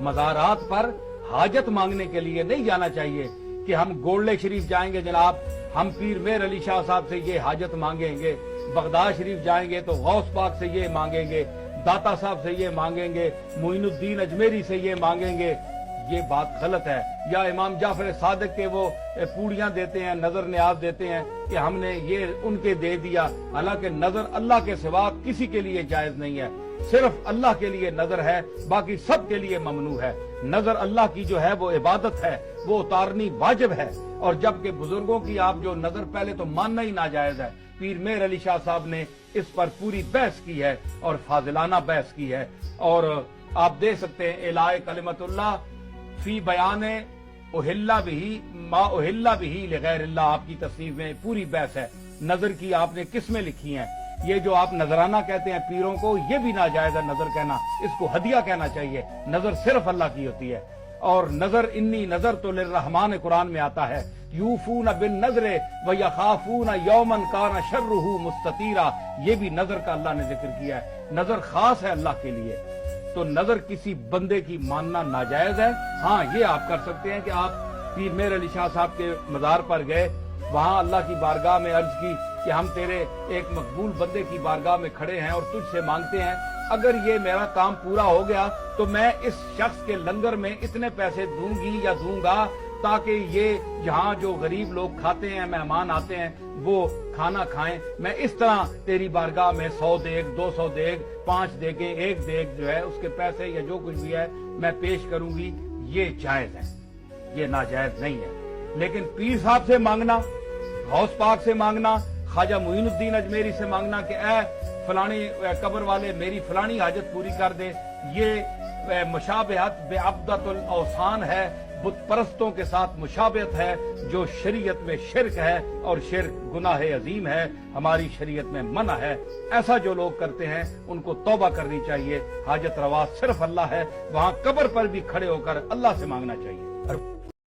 मज़ारात पर हाजत मांगने के लिए नहीं जाना चाहिए कि हम गोल्डे शरीफ जाएंगे जनाब, हम पीर मेर अली शाह साहब से ये हाजत मांगेंगे, बगदाद शरीफ जाएंगे तो गौस पाक से ये मांगेंगे, दाता साहब से ये मांगेंगे, मोइनुद्दीन अजमेरी से ये मांगेंगे। ये बात गलत है। या इमाम जाफर सादिक के वो पूड़ियां देते हैं, नजर न्याज देते हैं कि हमने ये उनके दे दिया, हालांकि नजर अल्लाह के सिवा किसी के लिए जायज नहीं है, सिर्फ अल्लाह के लिए नजर है, बाकी सब के लिए ममनू है। नजर अल्लाह की जो है वो इबादत है, वो उतारनी वाजिब है। और जबकि बुजुर्गों की आप जो नजर पहले तो मानना ही नाजायज है। पीर मेर अली शाह साहब ने इस पर पूरी बहस की है और फाजिलाना बहस की है। और आप देख सकते हैं इलाए कलिमतुल्लाह फी बयाने उहिल्ला बिही मा उहिल्ला बिही लिगैरिल्लाह, आपकी तस्नीफ में पूरी बहस है। नजर की आपने किस्में लिखी हैं। ये जो आप नजराना कहते हैं पीरों को, ये भी नाजायज है नजर कहना, इसको हदिया कहना चाहिए। नजर सिर्फ अल्लाह की होती है। और नजर इन्नी नजर तो लिर्रहमान कुरान में आता है, यूफून बिन नजरे व यखाफून यौमन काना शर्रुहु मुस्ततीरा, ये भी नजर का अल्लाह ने जिक्र किया है। नजर खास है अल्लाह के लिए, तो नजर किसी बंदे की मानना नाजायज है। हाँ, ये आप कर सकते हैं कि आप पीर मेर अली शाह साहब के मज़ार पर गए, वहां अल्लाह की बारगाह में अर्ज की कि हम तेरे एक मकबूल बंदे की बारगाह में खड़े हैं और तुझसे मांगते हैं, अगर ये मेरा काम पूरा हो गया तो मैं इस शख्स के लंगर में इतने पैसे दूंगी या दूंगा ताकि ये यहाँ जो गरीब लोग खाते हैं, मेहमान आते हैं, वो खाना खाएं। मैं इस तरह तेरी बारगाह में 100 देग, 200 देग, 5 देगे, 1 देग जो है उसके पैसे या जो कुछ भी है मैं पेश करूंगी। ये जायज है, ये नाजायज नहीं है। लेकिन पीर साहब से मांगना, गौस पाक से मांगना, ख्वाजा मोइनुद्दीन अजमेरी से मांगना कि ऐ फलानी कब्र वाले मेरी फलानी हाजत पूरी कर दे, ये मुशाबहत बेअब्दतुल औसान है, बुत परस्तों के साथ मुशाबहत है जो शरीयत में शिरक है, और शिरक गुनाह अजीम है, हमारी शरीयत में मना है। ऐसा जो लोग करते हैं उनको तौबा करनी चाहिए। हाजत रवा सिर्फ अल्लाह है, वहां कब्र पर भी खड़े होकर अल्लाह से मांगना चाहिए।